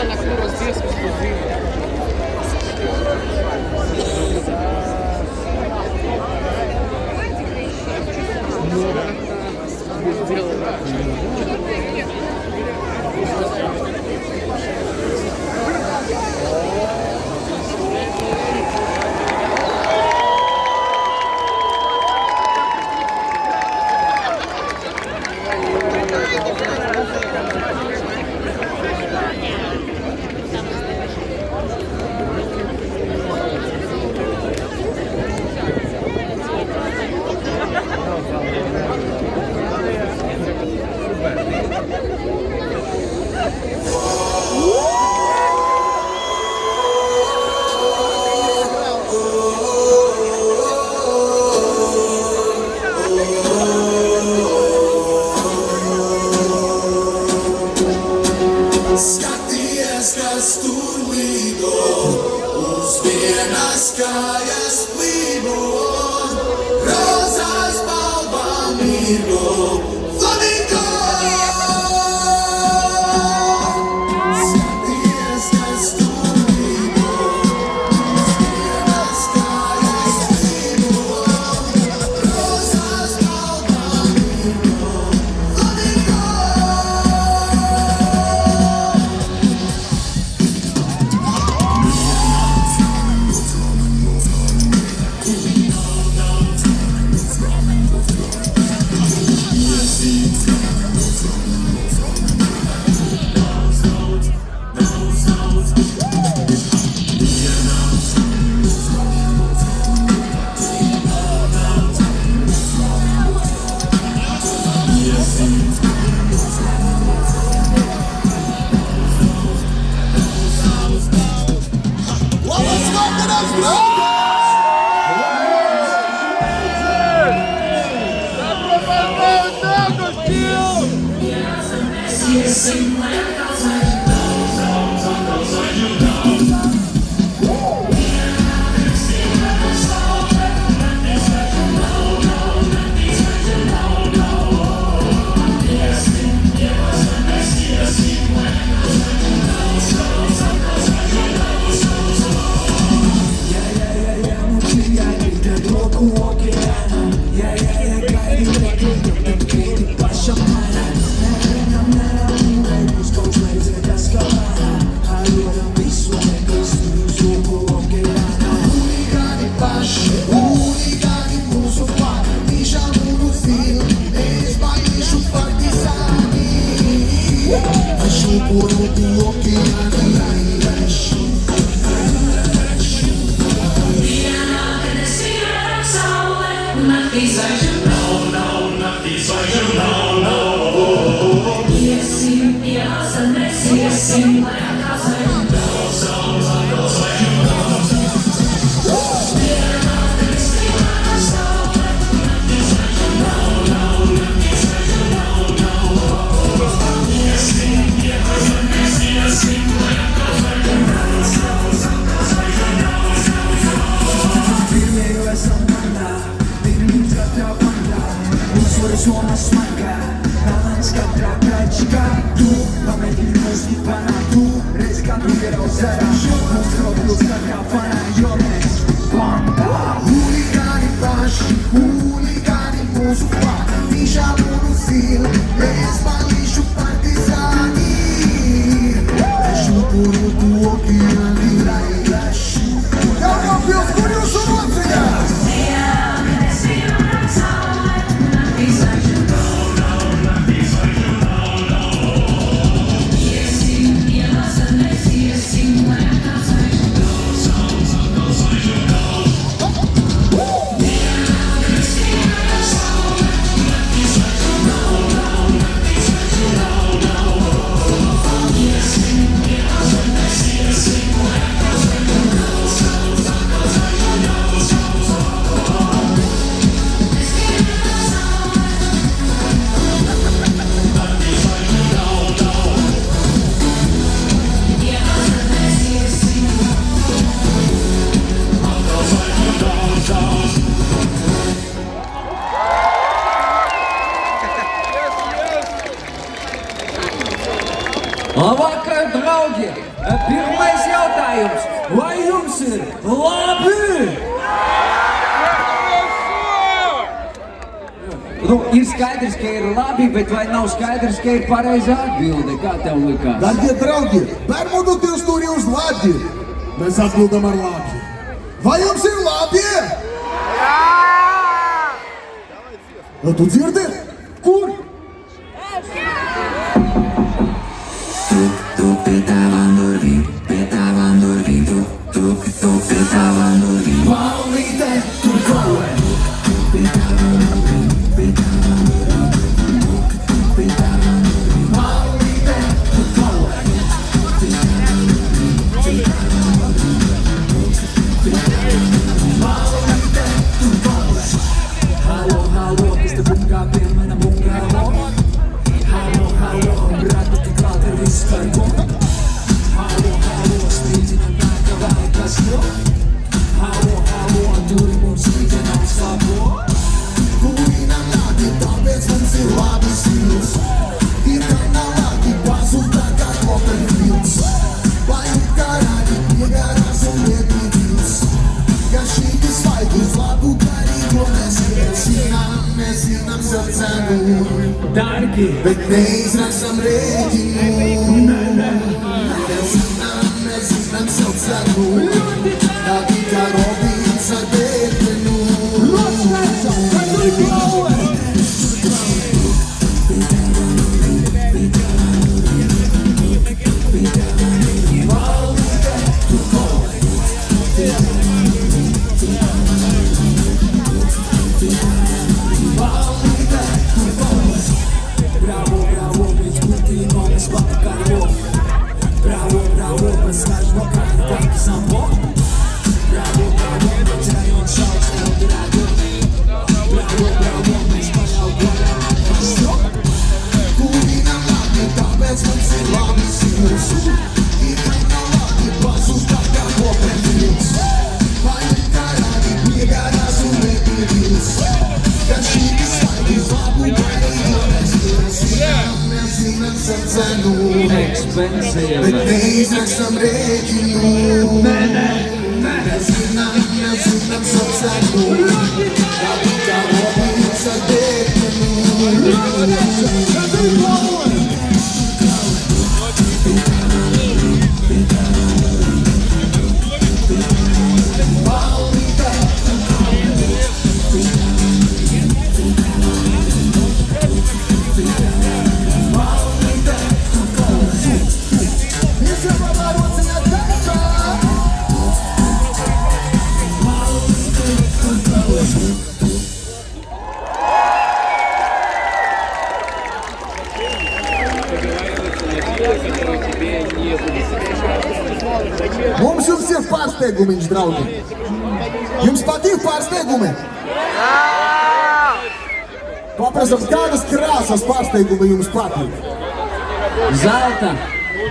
na którą zdjęcie Skaties uz vienas kājas plīvot, rozās balvām mirgo, flamenco! Skaties, kas tur līgo, uz vienas kājas plīvot, rozās balvām mirgo, flamenco! Suona smanga, balanska trakrajčka. Tu pamätný mozí pana, tu rezkanu je rozera. Mostro plus taká fana, jonec, banda. Huligáni paši, huligáni mužu fana. Vyžalujú síl, bezbalíšu partizáni. Ležú po ruku okiany, ležú. Ja mám byl skúriušu mocenia! Vakar, draugi! Pirmais jautājums. Vai jums ir labi? Nu, ir skaidrs, ka ir labi, bet vai nav skaidrs, ka ir pareizā atbilde? Kā tev likās? Darbie draugi, permodieties tur uz labi. Mēs atbildam ar labi. Vai jums ir labi? Nu, tu dzirdi? Kur? Paulīte, tu golē. Dargi, Bet neizrakstam rēķinu. Mēs zinām savu cenu. Tādi kā Robins ar Bētenu. expensive. Bet neizrakstam rēķinu. Mēs zinām savu cenu. Tādi kā Robins ar Bētenu. Mums jums ir pārsteigumiņš, draugi. Jums patīk pārsteigumi? Paprasam, kādas krāsas pārsteigumi jums patīk? Zelta.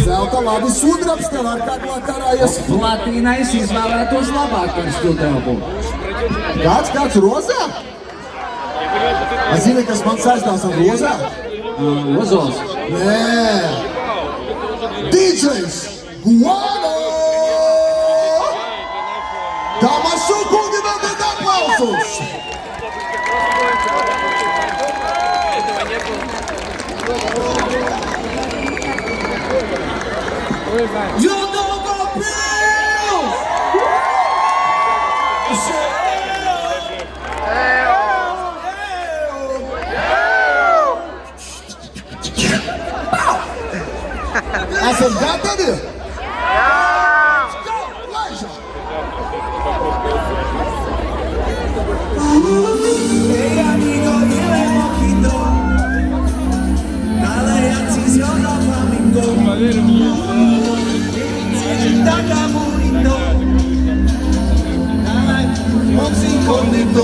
Zelta, labi, sudrabs tev ar kaklā karājas. Platīnais izvēlētos labāk par stūtelpu. Kāds rozā? Zini, kas man saistās ar rozā? Ozols. Nē. DJs Guano! Dāmas un kungi, veltiet aplausus! Jodogo Pills! Esat gatavi? Laižam! Hey amigo, dime poquito. Dale acción a flamingo. Está bonito. Un cinconito.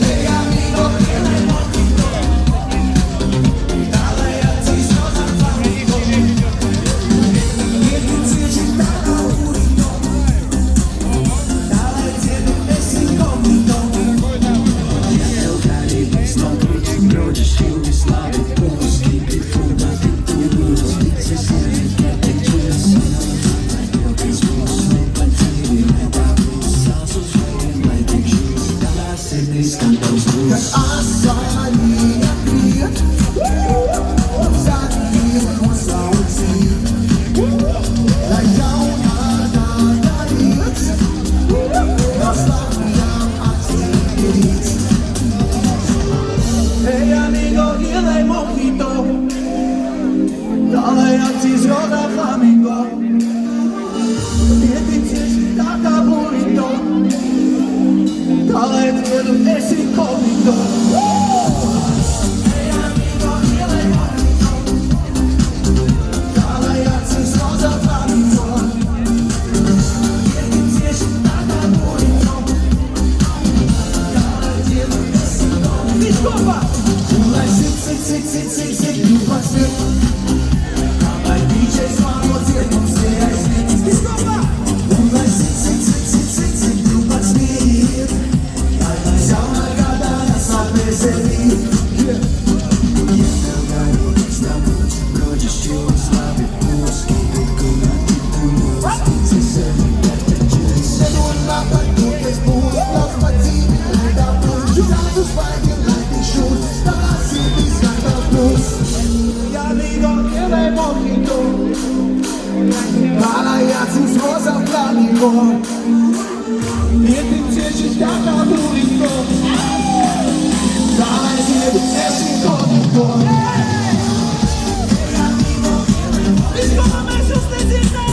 Hey amigo, dime poquito. Dale acción a flamingo. Gratis rosa flamingo Pięknym cieszy taka buringo Dalej zjedu, es incognito Discúlpame si usted dice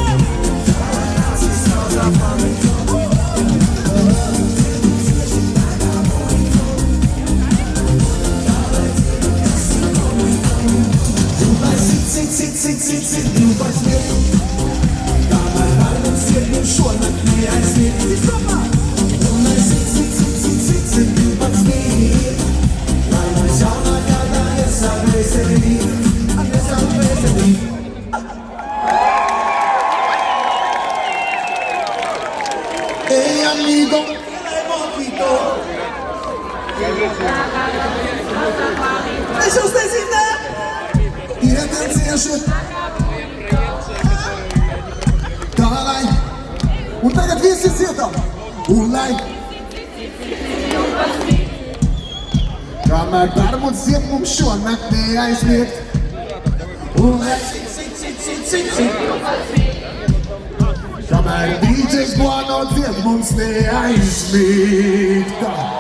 Gratis rosa flamingo Sit, du weißt nicht Damals war uns hier schon nach mir ein Schnitt Und dann sit, du weißt nicht Weil schau mal cada esa vez an esa vez Hey amigo, Deixa os desenhar jeden cieszy. Dalej. Und teraz wiesz, co tam. Ulaj. Kamar darmo zjebną szłanak, nie ja śmierć. Ulaj. Kamar DJ's głano zjebną, nie ja śmierć.